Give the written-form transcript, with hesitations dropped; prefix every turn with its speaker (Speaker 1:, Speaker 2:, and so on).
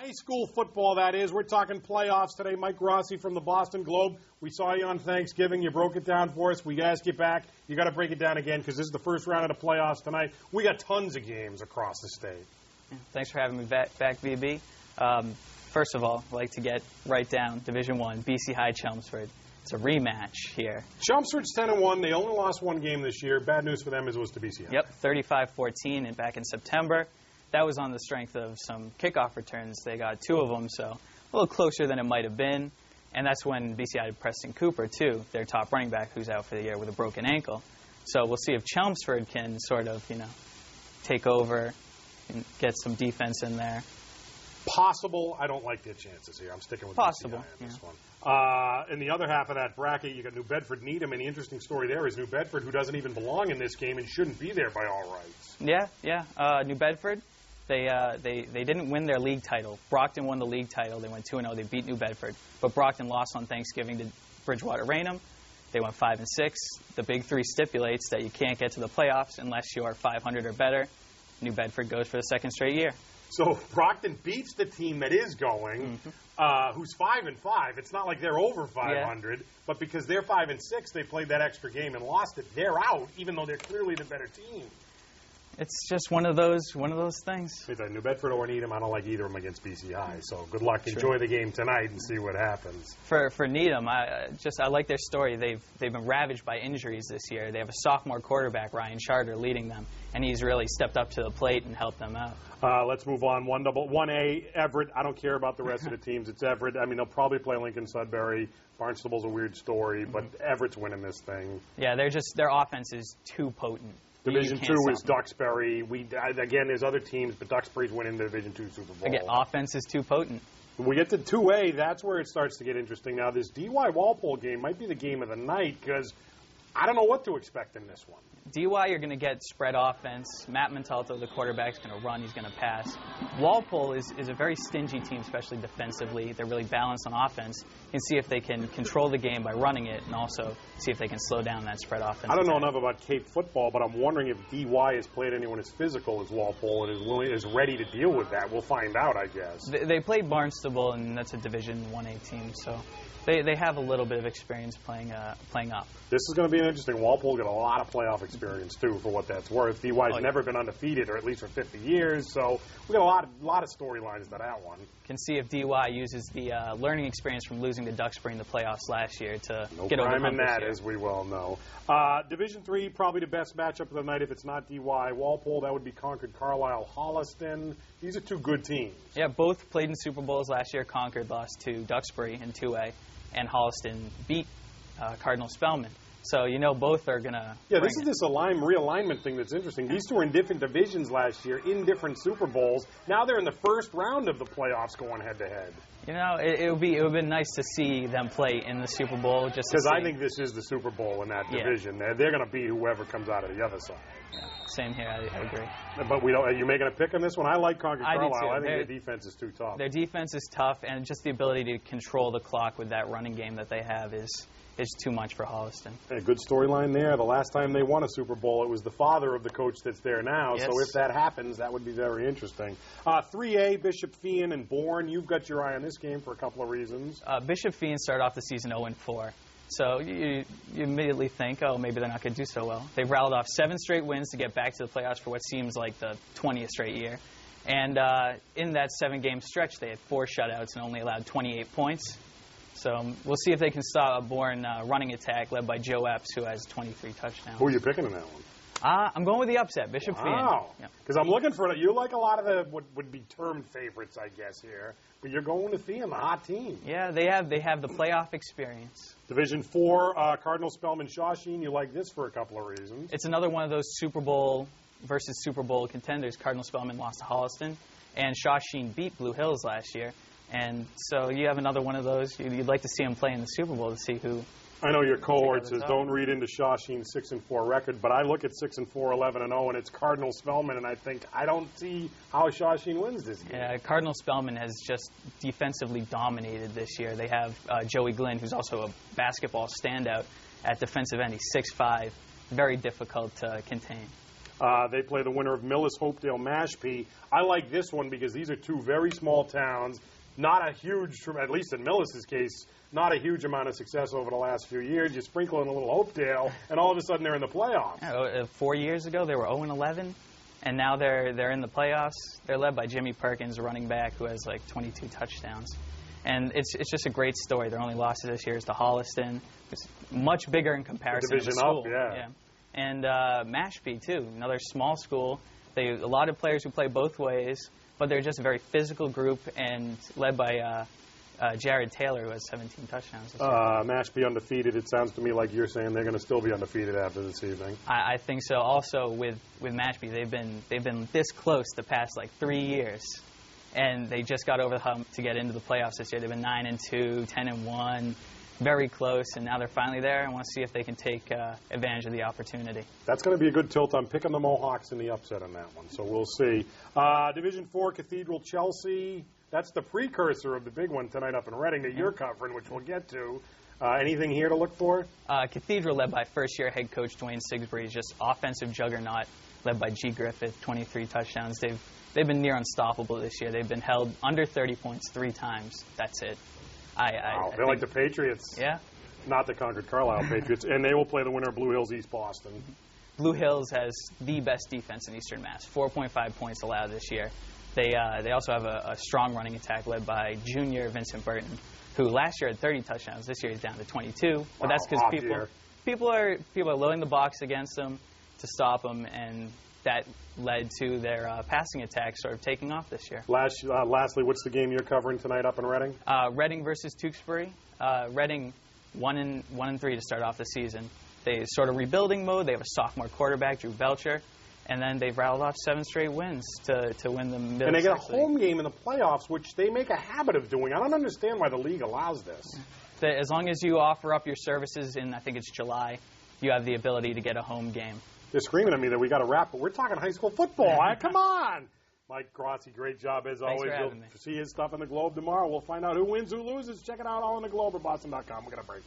Speaker 1: High school football, that is. We're talking playoffs today. Mike Grossi from the Boston Globe. We saw you on Thanksgiving. You broke it down for us. We asked you back. You got to break it down again because this is the first round of the playoffs tonight. We got tons of games across the state.
Speaker 2: Thanks for having me back VB. First of all, I'd like to get right down Division I, BC High Chelmsford. It's a rematch here.
Speaker 1: Chelmsford's 10-1. They only lost one game this year. Bad news for them as it was to BC High.
Speaker 2: Yep, 35-14 and back in September. That was on the strength of some kickoff returns. They got 2 of them, so a little closer than it might have been. And that's when BC had Preston Cooper, too, their top running back, who's out for the year with a broken ankle. So we'll see if Chelmsford can sort of, take over and get some defense in there.
Speaker 1: Possible. I don't like their chances here. I'm sticking with
Speaker 2: possible
Speaker 1: BC on this one. In the other half of that bracket, you got New Bedford Needham, and the interesting story there is New Bedford, who doesn't even belong in this game and shouldn't be there by all rights.
Speaker 2: Yeah. New Bedford, they didn't win their league title. Brockton won the league title. They went 2-0. They beat New Bedford, but Brockton lost on Thanksgiving to Bridgewater Raynham. They went 5-6. The Big Three stipulates that you can't get to the playoffs unless you are 500 or better. New Bedford goes for the second straight year.
Speaker 1: So Brockton beats the team that is going, who's 5-5. It's not like they're over 500, but because they're 5-6, they played that extra game and lost it. They're out, even though they're clearly the better team.
Speaker 2: It's just one of those things.
Speaker 1: New Bedford or Needham, I don't like either of them against BC High. So good luck. Enjoy the game tonight and see what happens.
Speaker 2: For Needham, I like their story. They've been ravaged by injuries this year. They have a sophomore quarterback, Ryan Charter, leading them, and he's really stepped up to the plate and helped them out.
Speaker 1: Let's move on. 1A, Everett. I don't care about the rest of the teams. It's Everett. I mean, they'll probably play Lincoln Sudbury. Barnstable's a weird story, but Everett's winning this thing.
Speaker 2: Yeah, their offense is too potent.
Speaker 1: Division 2 is Duxbury. Again, there's other teams, but Duxbury's winning the Division 2 Super Bowl.
Speaker 2: Again, offense is too potent.
Speaker 1: When we get to 2A, that's where it starts to get interesting. Now, this DY Walpole game might be the game of the night because I don't know what to expect in this one.
Speaker 2: DY, you're going to get spread offense. Matt Montalto, the quarterback, is going to run. He's going to pass. Walpole is a very stingy team, especially defensively. They're really balanced on offense. You can see if they can control the game by running it and also see if they can slow down that spread offense.
Speaker 1: I don't know enough about Cape football, but I'm wondering if DY has played anyone as physical as Walpole and is ready to deal with that. We'll find out, I guess.
Speaker 2: They played Barnstable, and that's a Division 1A team, so they have a little bit of experience playing up.
Speaker 1: This is going to be an interesting. Walpole got a lot of playoff experience, too, for what that's worth. DY's never been undefeated, or at least for 50 years, so we got a lot of storylines to that one.
Speaker 2: Can see if DY uses the learning experience from losing to Duxbury in the playoffs last year to get over the hump. No crime
Speaker 1: in that, as we well know. Division 3, probably the best matchup of the night if it's not DY Walpole. That would be Concord Carlisle Holliston. These are 2 good teams.
Speaker 2: Yeah, both played in Super Bowls last year. Concord lost to Duxbury in 2A, and Holliston beat Cardinal Spellman. So, both are going to...
Speaker 1: Yeah, this is this realignment thing that's interesting. These 2 were in different divisions last year, in different Super Bowls. Now they're in the first round of the playoffs going head-to-head.
Speaker 2: It would be nice to see them play in the Super Bowl.
Speaker 1: Because I think this is the Super Bowl in that division. They're going to beat whoever comes out of the other side.
Speaker 2: Yeah, same here. I agree.
Speaker 1: But are you making a pick on this one? I like Concord Carlisle. I think their defense is too tough.
Speaker 2: Their defense is tough, and just the ability to control the clock with that running game that they have is too much for Holliston.
Speaker 1: A good storyline there. The last time they won a Super Bowl, it was the father of the coach that's there now. Yes. So if that happens, that would be very interesting. 3A, Bishop Feion and Bourne. You've got your eye on this game for a couple of reasons.
Speaker 2: Bishop Feion started off the season 0-4. So you immediately think, maybe they're not going to do so well. They've rattled off 7 straight wins to get back to the playoffs for what seems like the 20th straight year. And in that 7-game stretch, they had 4 shutouts and only allowed 28 points. So we'll see if they can stop a Bourne running attack led by Joe Epps, who has 23 touchdowns.
Speaker 1: Who are you picking in that one?
Speaker 2: I'm going with the upset, Bishop Feion.
Speaker 1: Wow. Because I'm looking for it. You like a lot of the what would be termed favorites, I guess, here. But you're going to Feion, the hot team.
Speaker 2: Yeah, they have the playoff experience.
Speaker 1: Division 4, Cardinal Spellman Shawsheen. You like this for a couple of reasons.
Speaker 2: It's another one of those Super Bowl versus Super Bowl contenders. Cardinal Spellman lost to Holliston, and Shawsheen beat Blue Hills last year. And so you have another one of those. You'd like to see them play in the Super Bowl to see who.
Speaker 1: I know your cohort says don't read into Shawsheen's 6-4 record, but I look at 6-4, 11-0, and it's Cardinal Spellman, and I think I don't see how Shawsheen wins this game.
Speaker 2: Yeah, Cardinal Spellman has just defensively dominated this year. They have Joey Glynn, who's also a basketball standout at defensive end. He's 6'5", very difficult to contain.
Speaker 1: They play the winner of Millis, Hopedale, Mashpee. I like this one because these are two very small towns. Not a huge, at least in Millis's case, not a huge amount of success over the last few years. You sprinkle in a little Hopedale, and all of a sudden they're in the playoffs.
Speaker 2: 4 years ago, they were 0-11, and now they're in the playoffs. They're led by Jimmy Perkins, a running back who has like 22 touchdowns. And it's just a great story. Their only losses this year is to Holliston. It's much bigger in comparison
Speaker 1: Division
Speaker 2: to the school.
Speaker 1: up, yeah.
Speaker 2: And Mashpee, too, another small school. A lot of players who play both ways, but they're just a very physical group and led by Jared Taylor, who has 17 touchdowns this year.
Speaker 1: Mashpee undefeated. It sounds to me like you're saying they're going to still be undefeated after this evening.
Speaker 2: I think so. Also, with Mashpee, they've been this close the past like 3 years, and they just got over the hump to get into the playoffs this year. They've been 9-2, 10-1, very close, and now they're finally there. I want to see if they can take advantage of the opportunity.
Speaker 1: That's going to be a good tilt. I'm picking the Mohawks in the upset on that one, so we'll see. Division 4, Cathedral, Chelsea. That's the precursor of the big one tonight up in Reading that you're covering, which we'll get to. Anything here to look for?
Speaker 2: Cathedral, led by first-year head coach Dwayne Sigsbury, is just offensive juggernaut, led by G. Griffith, 23 touchdowns. They've been near unstoppable this year. They've been held under 30 points 3 times. That's it.
Speaker 1: Wow, they're like the Patriots.
Speaker 2: Yeah.
Speaker 1: Not the Concord Carlisle Patriots. And they will play the winner of Blue Hills, East Boston.
Speaker 2: Blue Hills has the best defense in Eastern Mass, 4.5 points allowed this year. They also have a strong running attack led by junior Vincent Burton, who last year had 30 touchdowns. This year he's down to 22. But that's because people are loading the box against them to stop them, and that led to their passing attack sort of taking off this year.
Speaker 1: Lastly, what's the game you're covering tonight up in Reading?
Speaker 2: Reading versus Tewksbury. Reading 1-3 to start off the season. They sort of rebuilding mode. They have a sophomore quarterback, Drew Belcher. And then they've rattled off 7 straight wins to win the Middlesex.
Speaker 1: And they get a home game in the playoffs, which they make a habit of doing. I don't understand why the league allows this.
Speaker 2: As long as you offer up your services in, I think it's July, you have the ability to get a home game.
Speaker 1: They're screaming at me that we got to wrap, but we're talking high school football. Come on. Mike Grossi, great job as always.
Speaker 2: Thanks for having me.
Speaker 1: See his stuff in the Globe tomorrow. We'll find out who wins, who loses. Check it out all in the Globe or Boston.com. We're going to break.